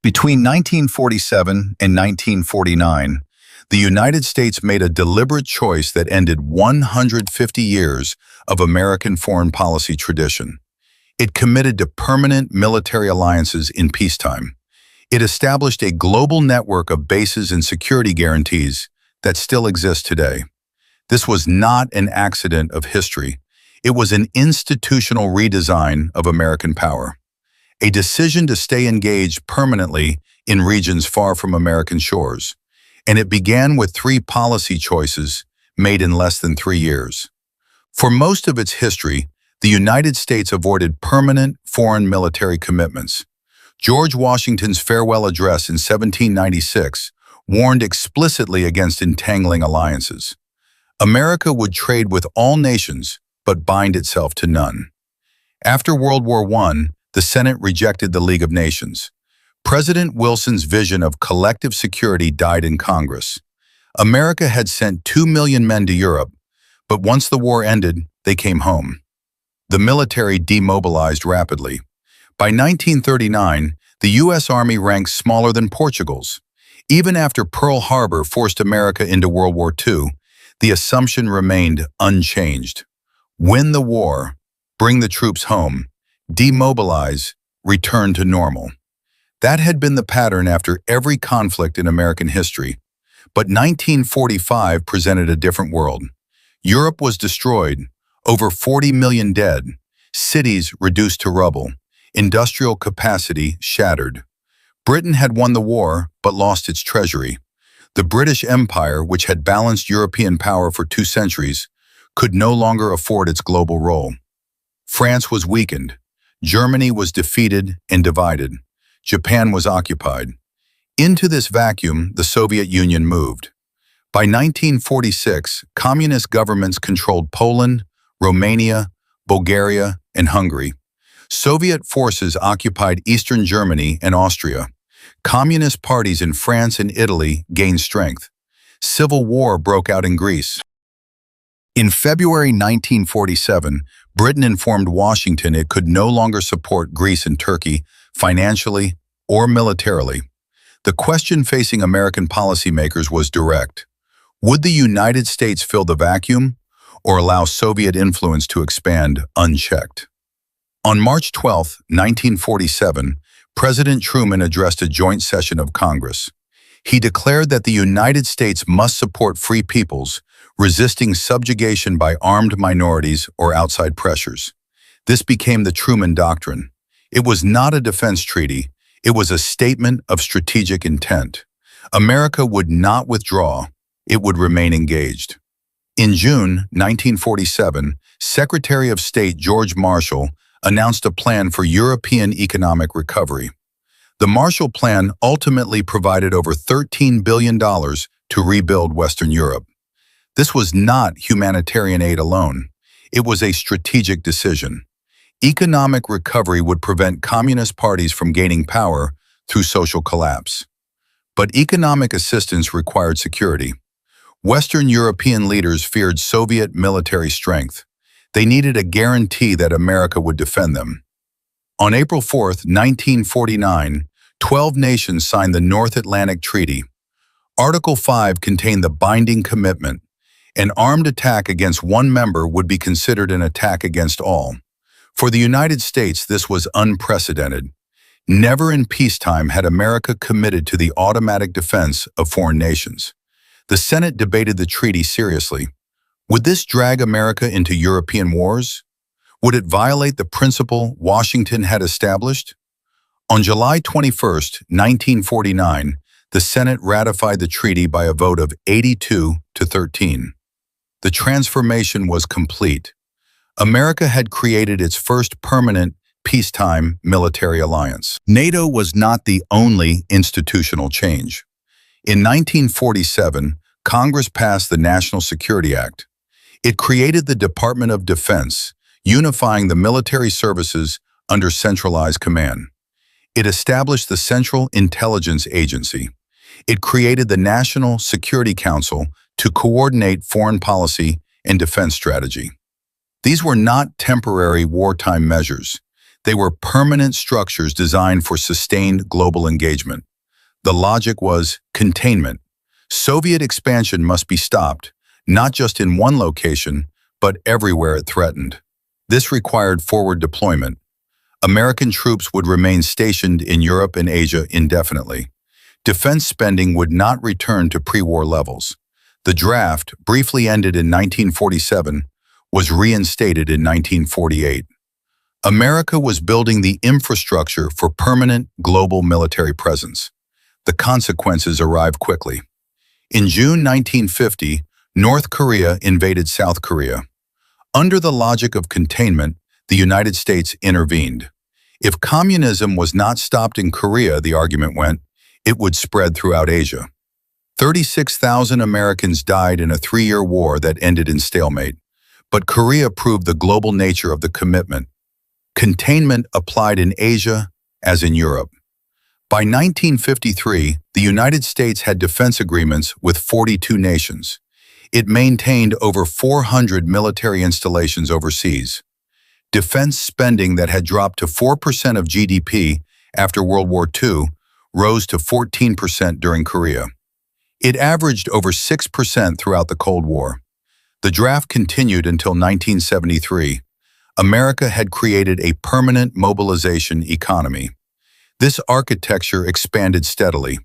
Between 1947 and 1949, the United States made a deliberate choice that ended 150 years of American foreign policy tradition. It committed to permanent military alliances in peacetime. It established a global network of bases and security guarantees that still exist today. This was not an accident of history. It was an institutional redesign of American power, a decision to stay engaged permanently in regions far from American shores. And it began with three policy choices made in less than 3 years. For most of its history, the United States avoided permanent foreign military commitments. George Washington's farewell address in 1796 warned explicitly against entangling alliances. America would trade with all nations, but bind itself to none. After World War I, the Senate rejected the League of Nations. President Wilson's vision of collective security died in Congress. America had sent 2 million men to Europe, but once the war ended, they came home. The military demobilized rapidly. By 1939, the U.S. Army ranked smaller than Portugal's. Even after Pearl Harbor forced America into World War II, the assumption remained unchanged. Win the war, bring the troops home, demobilize, return to normal. That had been the pattern after every conflict in American history. But 1945 presented a different world. Europe was destroyed, over 40 million dead, cities reduced to rubble, industrial capacity shattered. Britain had won the war, but lost its treasury. The British Empire, which had balanced European power for 2 centuries, could no longer afford its global role. France was weakened. Germany was defeated and divided. Japan was occupied. Into this vacuum, the Soviet Union moved. By 1946, communist governments controlled Poland, Romania, Bulgaria, and Hungary. Soviet forces occupied Eastern Germany and Austria. Communist parties in France and Italy gained strength. Civil war broke out in Greece. In February 1947, Britain informed Washington it could no longer support Greece and Turkey financially or militarily. The question facing American policymakers was direct. Would the United States fill the vacuum or allow Soviet influence to expand unchecked? On March 12, 1947, President Truman addressed a joint session of Congress. He declared that the United States must support free peoples, resisting subjugation by armed minorities or outside pressures. This became the Truman Doctrine. It was not a defense treaty, it was a statement of strategic intent. America would not withdraw, it would remain engaged. In June 1947, Secretary of State George Marshall announced a plan for European economic recovery. The Marshall Plan ultimately provided over $13 billion to rebuild Western Europe. This was not humanitarian aid alone. It was a strategic decision. Economic recovery would prevent communist parties from gaining power through social collapse. But economic assistance required security. Western European leaders feared Soviet military strength. They needed a guarantee that America would defend them. On April 4, 1949, 12 nations signed the North Atlantic Treaty. Article 5 contained the binding commitment. An armed attack against one member would be considered an attack against all. For the United States, this was unprecedented. Never in peacetime had America committed to the automatic defense of foreign nations. The Senate debated the treaty seriously. Would this drag America into European wars? Would it violate the principle Washington had established? On July 21, 1949, the Senate ratified the treaty by a vote of 82 to 13. The transformation was complete. America had created its first permanent peacetime military alliance. NATO was not the only institutional change. In 1947, Congress passed the National Security Act. It created the Department of Defense, unifying the military services under centralized command. It established the Central Intelligence Agency. It created the National Security Council to coordinate foreign policy and defense strategy. These were not temporary wartime measures. They were permanent structures designed for sustained global engagement. The logic was containment. Soviet expansion must be stopped, not just in one location, but everywhere it threatened. This required forward deployment. American troops would remain stationed in Europe and Asia indefinitely. Defense spending would not return to pre-war levels. The draft, briefly ended in 1947, was reinstated in 1948. America was building the infrastructure for permanent global military presence. The consequences arrived quickly. In June 1950, North Korea invaded South Korea. Under the logic of containment, the United States intervened. If communism was not stopped in Korea, the argument went, it would spread throughout Asia. 36,000 Americans died in a 3-year war that ended in stalemate. But Korea proved the global nature of the commitment. Containment applied in Asia as in Europe. By 1953, the United States had defense agreements with 42 nations. It maintained over 400 military installations overseas. Defense spending that had dropped to 4% of GDP after World War II rose to 14% during Korea. It averaged over 6% throughout the Cold War. The draft continued until 1973. America had created a permanent mobilization economy. This architecture expanded steadily.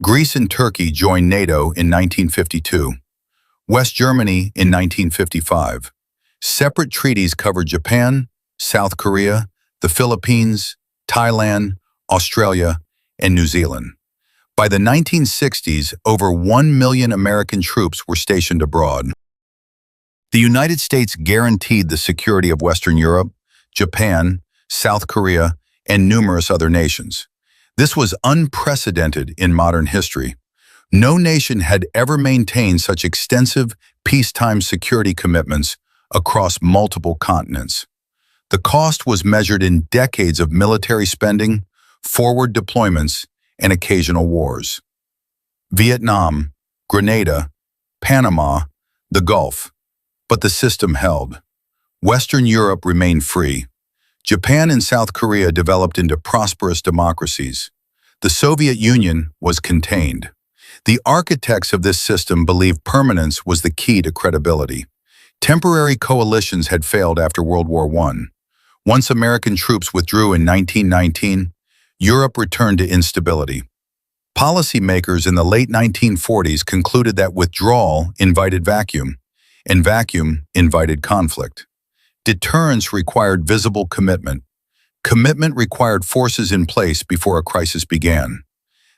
Greece and Turkey joined NATO in 1952. West Germany in 1955. Separate treaties covered Japan, South Korea, the Philippines, Thailand, Australia, and New Zealand. By the 1960s, over 1 million American troops were stationed abroad. The United States guaranteed the security of Western Europe, Japan, South Korea, and numerous other nations. This was unprecedented in modern history. No nation had ever maintained such extensive peacetime security commitments across multiple continents. The cost was measured in decades of military spending, forward deployments, and occasional wars. Vietnam, Grenada, Panama, the Gulf. But the system held. Western Europe remained free. Japan and South Korea developed into prosperous democracies. The Soviet Union was contained. The architects of this system believed permanence was the key to credibility. Temporary coalitions had failed after World War I. Once American troops withdrew in 1919, Europe returned to instability. Policymakers in the late 1940s concluded that withdrawal invited vacuum, and vacuum invited conflict. Deterrence required visible commitment. Commitment required forces in place before a crisis began.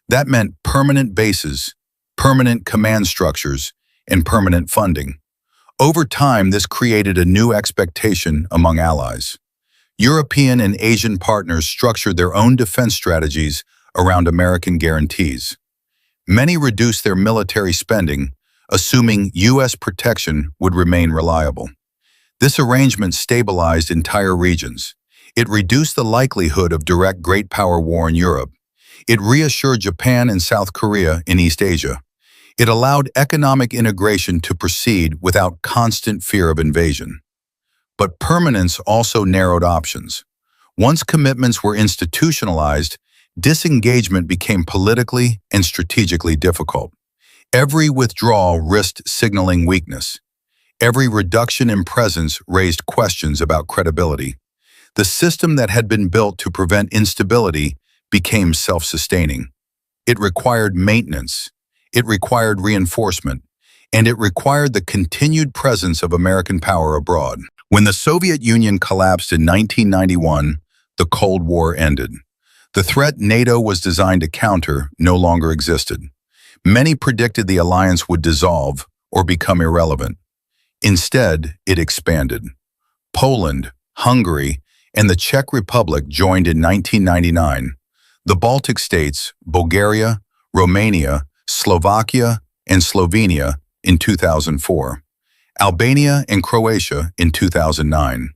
That meant permanent bases, permanent command structures, and permanent funding. Over time, this created a new expectation among allies. European and Asian partners structured their own defense strategies around American guarantees. Many reduced their military spending, assuming U.S. protection would remain reliable. This arrangement stabilized entire regions. It reduced the likelihood of direct great power war in Europe. It reassured Japan and South Korea in East Asia. It allowed economic integration to proceed without constant fear of invasion. But permanence also narrowed options. Once commitments were institutionalized, disengagement became politically and strategically difficult. Every withdrawal risked signaling weakness. Every reduction in presence raised questions about credibility. The system that had been built to prevent instability became self-sustaining. It required maintenance, it required reinforcement, and it required the continued presence of American power abroad. When the Soviet Union collapsed in 1991, the Cold War ended. The threat NATO was designed to counter no longer existed. Many predicted the alliance would dissolve or become irrelevant. Instead, it expanded. Poland, Hungary, and the Czech Republic joined in 1999. The Baltic states, Bulgaria, Romania, Slovakia, and Slovenia in 2004. Albania and Croatia in 2009.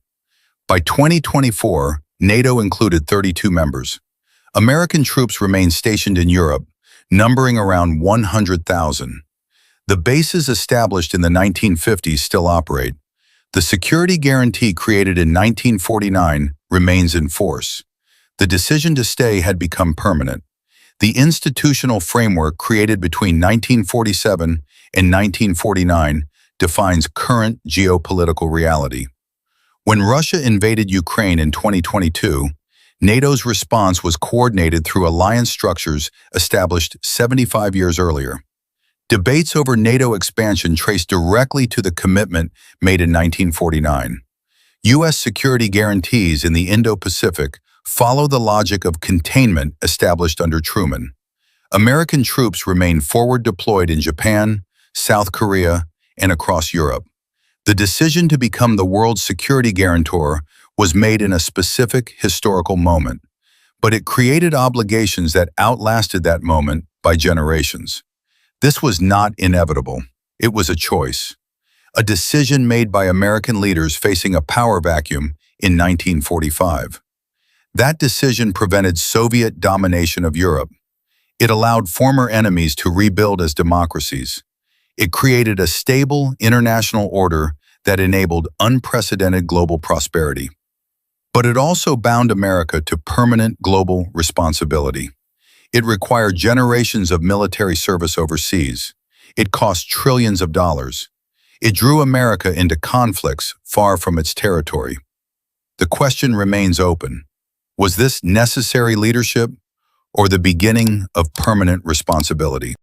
By 2024, NATO included 32 members. American troops remained stationed in Europe, numbering around 100,000. The bases established in the 1950s still operate. The security guarantee created in 1949 remains in force. The decision to stay had become permanent. The institutional framework created between 1947 and 1949 defines current geopolitical reality. When Russia invaded Ukraine in 2022, NATO's response was coordinated through alliance structures established 75 years earlier. Debates over NATO expansion trace directly to the commitment made in 1949. U.S. security guarantees in the Indo-Pacific follow the logic of containment established under Truman. American troops remain forward deployed in Japan, South Korea, and across Europe. The decision to become the world's security guarantor was made in a specific historical moment, but it created obligations that outlasted that moment by generations. This was not inevitable. It was a choice. A decision made by American leaders facing a power vacuum in 1945. That decision prevented Soviet domination of Europe. It allowed former enemies to rebuild as democracies. It created a stable international order that enabled unprecedented global prosperity. But it also bound America to permanent global responsibility. It required generations of military service overseas. It cost trillions of dollars. It drew America into conflicts far from its territory. The question remains open. Was this necessary leadership or the beginning of permanent responsibility?